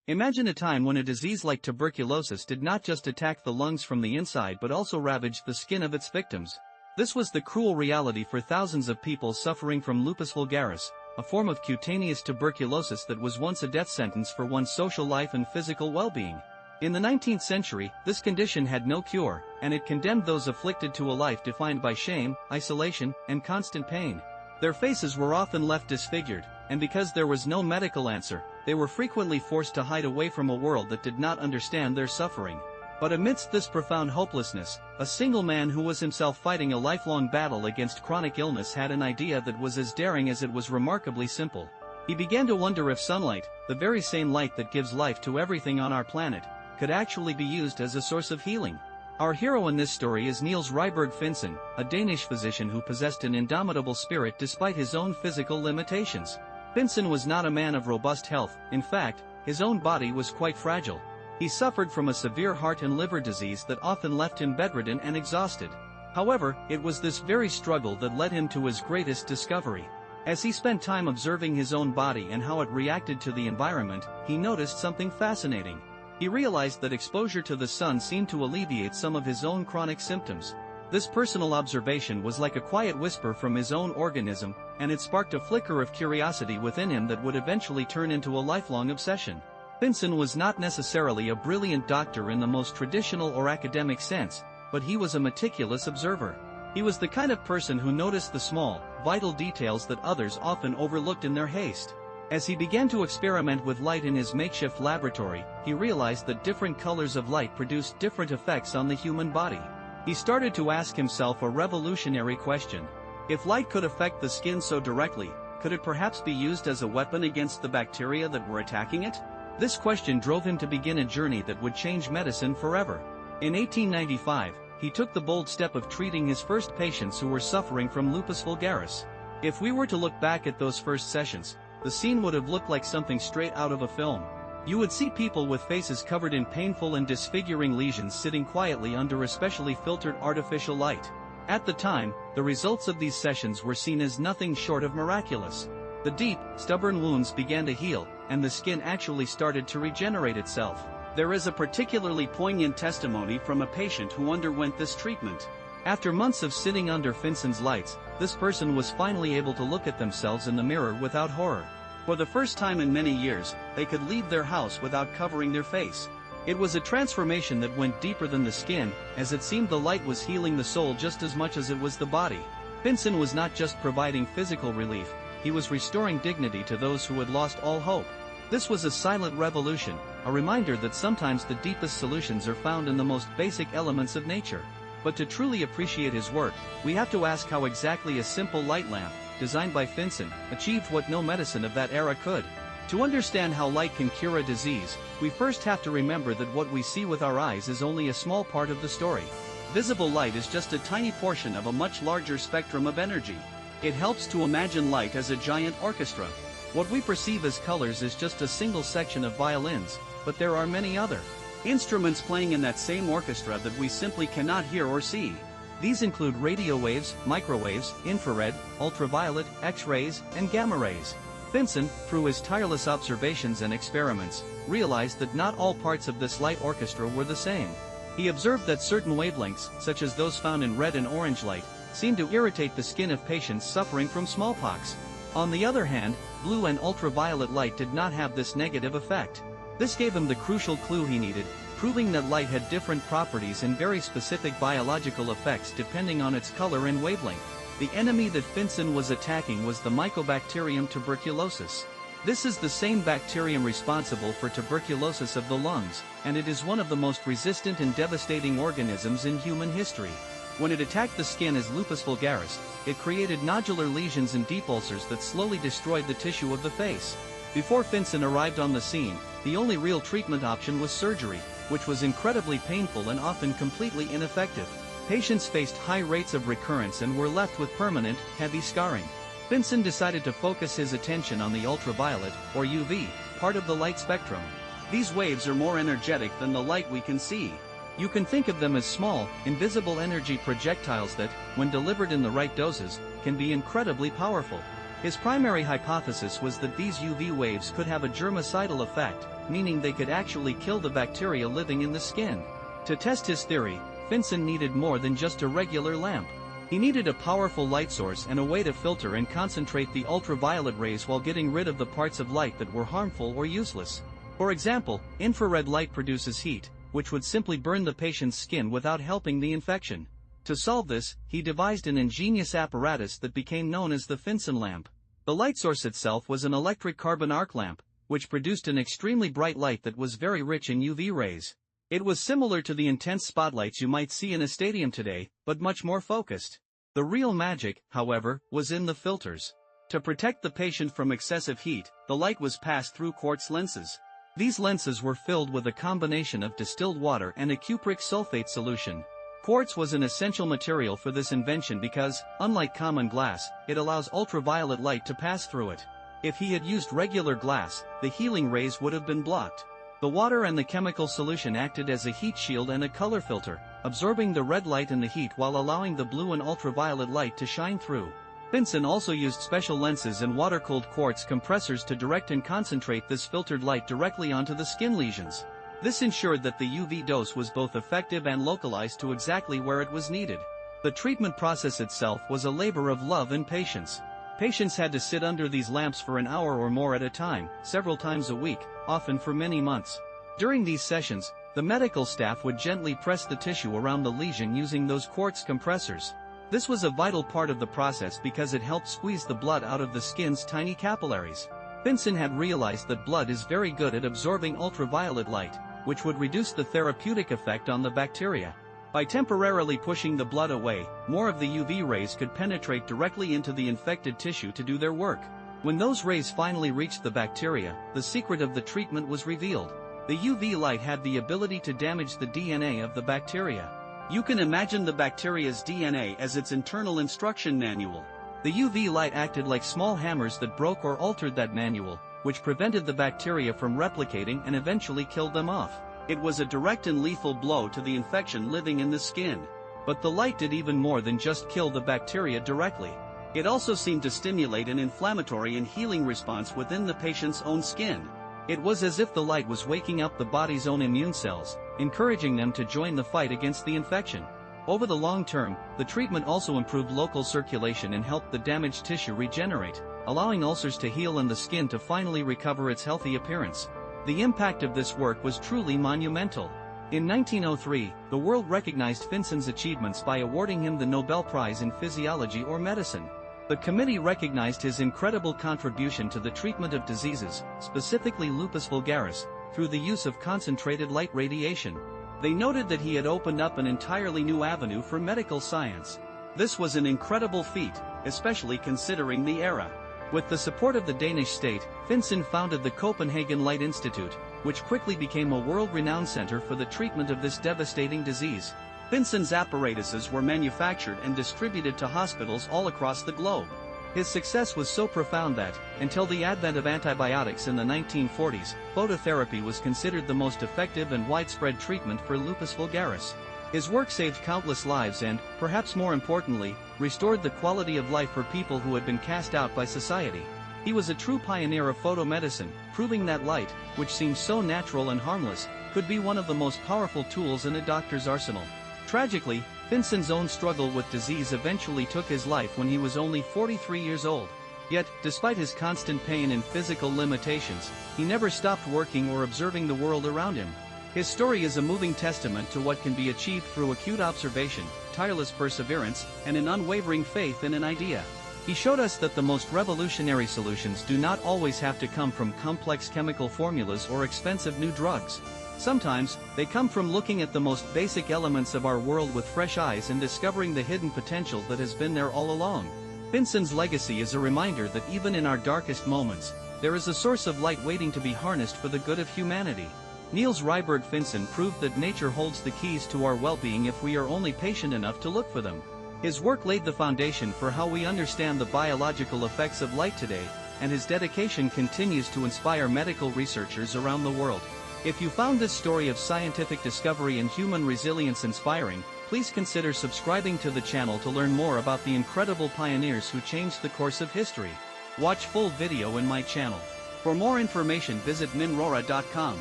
Imagine a time when a disease like tuberculosis did not just attack the lungs from the inside but also ravaged the skin of its victims. This was the cruel reality for thousands of people suffering from lupus vulgaris, a form of cutaneous tuberculosis that was once a death sentence for one's social life and physical well-being. In the 19th century, this condition had no cure, and it condemned those afflicted to a life defined by shame, isolation, and constant pain. Their faces were often left disfigured, and because there was no medical answer, they were frequently forced to hide away from a world that did not understand their suffering. But amidst this profound hopelessness, a single man who was himself fighting a lifelong battle against chronic illness had an idea that was as daring as it was remarkably simple. He began to wonder if sunlight, the very same light that gives life to everything on our planet, could actually be used as a source of healing. Our hero in this story is Niels Ryberg Finsen, a Danish physician who possessed an indomitable spirit despite his own physical limitations. Finsen was not a man of robust health. In fact, his own body was quite fragile. He suffered from a severe heart and liver disease that often left him bedridden and exhausted. However, it was this very struggle that led him to his greatest discovery. As he spent time observing his own body and how it reacted to the environment, he noticed something fascinating. He realized that exposure to the sun seemed to alleviate some of his own chronic symptoms. This personal observation was like a quiet whisper from his own organism, and it sparked a flicker of curiosity within him that would eventually turn into a lifelong obsession. Finsen was not necessarily a brilliant doctor in the most traditional or academic sense, but he was a meticulous observer. He was the kind of person who noticed the small, vital details that others often overlooked in their haste. As he began to experiment with light in his makeshift laboratory, he realized that different colors of light produced different effects on the human body. He started to ask himself a revolutionary question. If light could affect the skin so directly, could it perhaps be used as a weapon against the bacteria that were attacking it? This question drove him to begin a journey that would change medicine forever. In 1895, he took the bold step of treating his first patients who were suffering from lupus vulgaris. If we were to look back at those first sessions, the scene would have looked like something straight out of a film. You would see people with faces covered in painful and disfiguring lesions sitting quietly under a specially filtered artificial light. At the time, the results of these sessions were seen as nothing short of miraculous. The deep, stubborn wounds began to heal, and the skin actually started to regenerate itself. There is a particularly poignant testimony from a patient who underwent this treatment. After months of sitting under Finsen's lights, this person was finally able to look at themselves in the mirror without horror. For the first time in many years, they could leave their house without covering their face. It was a transformation that went deeper than the skin, as it seemed the light was healing the soul just as much as it was the body. Finsen was not just providing physical relief, he was restoring dignity to those who had lost all hope. This was a silent revolution, a reminder that sometimes the deepest solutions are found in the most basic elements of nature. But to truly appreciate his work, we have to ask how exactly a simple light lamp, designed by Finsen, achieved what no medicine of that era could. To understand how light can cure a disease, we first have to remember that what we see with our eyes is only a small part of the story. Visible light is just a tiny portion of a much larger spectrum of energy. It helps to imagine light as a giant orchestra. What we perceive as colors is just a single section of violins, but there are many other instruments playing in that same orchestra that we simply cannot hear or see. These include radio waves, microwaves, infrared, ultraviolet, X-rays, and gamma rays. Finsen, through his tireless observations and experiments, realized that not all parts of this light orchestra were the same. He observed that certain wavelengths, such as those found in red and orange light, seemed to irritate the skin of patients suffering from smallpox. On the other hand, blue and ultraviolet light did not have this negative effect. This gave him the crucial clue he needed, proving that light had different properties and very specific biological effects depending on its color and wavelength. The enemy that Finsen was attacking was the Mycobacterium tuberculosis. This is the same bacterium responsible for tuberculosis of the lungs, and it is one of the most resistant and devastating organisms in human history. When it attacked the skin as lupus vulgaris, it created nodular lesions and deep ulcers that slowly destroyed the tissue of the face. Before Finsen arrived on the scene, the only real treatment option was surgery, which was incredibly painful and often completely ineffective. Patients faced high rates of recurrence and were left with permanent, heavy scarring. Finsen decided to focus his attention on the ultraviolet, or UV, part of the light spectrum. These waves are more energetic than the light we can see. You can think of them as small, invisible energy projectiles that, when delivered in the right doses, can be incredibly powerful. His primary hypothesis was that these UV waves could have a germicidal effect, meaning they could actually kill the bacteria living in the skin. To test his theory, Finsen needed more than just a regular lamp. He needed a powerful light source and a way to filter and concentrate the ultraviolet rays while getting rid of the parts of light that were harmful or useless. For example, infrared light produces heat, which would simply burn the patient's skin without helping the infection. To solve this, he devised an ingenious apparatus that became known as the Finsen lamp. The light source itself was an electric carbon arc lamp, which produced an extremely bright light that was very rich in UV rays. It was similar to the intense spotlights you might see in a stadium today, but much more focused. The real magic, however, was in the filters. To protect the patient from excessive heat, the light was passed through quartz lenses. These lenses were filled with a combination of distilled water and a cupric sulfate solution. Quartz was an essential material for this invention because, unlike common glass, it allows ultraviolet light to pass through it. If he had used regular glass, the healing rays would have been blocked. The water and the chemical solution acted as a heat shield and a color filter, absorbing the red light and the heat while allowing the blue and ultraviolet light to shine through. Finsen also used special lenses and water-cooled quartz compressors to direct and concentrate this filtered light directly onto the skin lesions. This ensured that the UV dose was both effective and localized to exactly where it was needed. The treatment process itself was a labor of love and patience. Patients had to sit under these lamps for an hour or more at a time, several times a week, often for many months. During these sessions, the medical staff would gently press the tissue around the lesion using those quartz compressors. This was a vital part of the process because it helped squeeze the blood out of the skin's tiny capillaries. Finsen had realized that blood is very good at absorbing ultraviolet light, which would reduce the therapeutic effect on the bacteria. By temporarily pushing the blood away, more of the UV rays could penetrate directly into the infected tissue to do their work. When those rays finally reached the bacteria, the secret of the treatment was revealed. The UV light had the ability to damage the DNA of the bacteria. You can imagine the bacteria's DNA as its internal instruction manual. The UV light acted like small hammers that broke or altered that manual, which prevented the bacteria from replicating and eventually killed them off. It was a direct and lethal blow to the infection living in the skin. But the light did even more than just kill the bacteria directly. It also seemed to stimulate an inflammatory and healing response within the patient's own skin. It was as if the light was waking up the body's own immune cells, encouraging them to join the fight against the infection. Over the long term, the treatment also improved local circulation and helped the damaged tissue regenerate, allowing ulcers to heal and the skin to finally recover its healthy appearance. The impact of this work was truly monumental. In 1903, the world recognized Finsen's achievements by awarding him the Nobel Prize in Physiology or Medicine. The committee recognized his incredible contribution to the treatment of diseases, specifically lupus vulgaris, through the use of concentrated light radiation. They noted that he had opened up an entirely new avenue for medical science. This was an incredible feat, especially considering the era. With the support of the Danish state, Finsen founded the Copenhagen Light Institute, which quickly became a world-renowned center for the treatment of this devastating disease. Finsen's apparatuses were manufactured and distributed to hospitals all across the globe. His success was so profound that, until the advent of antibiotics in the 1940s, phototherapy was considered the most effective and widespread treatment for lupus vulgaris. His work saved countless lives and, perhaps more importantly, restored the quality of life for people who had been cast out by society. He was a true pioneer of photomedicine, proving that light, which seems so natural and harmless, could be one of the most powerful tools in a doctor's arsenal. Tragically, Finsen's own struggle with disease eventually took his life when he was only 43 years old. Yet, despite his constant pain and physical limitations, he never stopped working or observing the world around him. His story is a moving testament to what can be achieved through acute observation, tireless perseverance, and an unwavering faith in an idea. He showed us that the most revolutionary solutions do not always have to come from complex chemical formulas or expensive new drugs. Sometimes, they come from looking at the most basic elements of our world with fresh eyes and discovering the hidden potential that has been there all along. Finsen's legacy is a reminder that even in our darkest moments, there is a source of light waiting to be harnessed for the good of humanity. Niels Ryberg Finsen proved that nature holds the keys to our well-being if we are only patient enough to look for them. His work laid the foundation for how we understand the biological effects of light today, and his dedication continues to inspire medical researchers around the world. If you found this story of scientific discovery and human resilience inspiring, please consider subscribing to the channel to learn more about the incredible pioneers who changed the course of history. Watch full video in my channel. For more information visit minrora.com.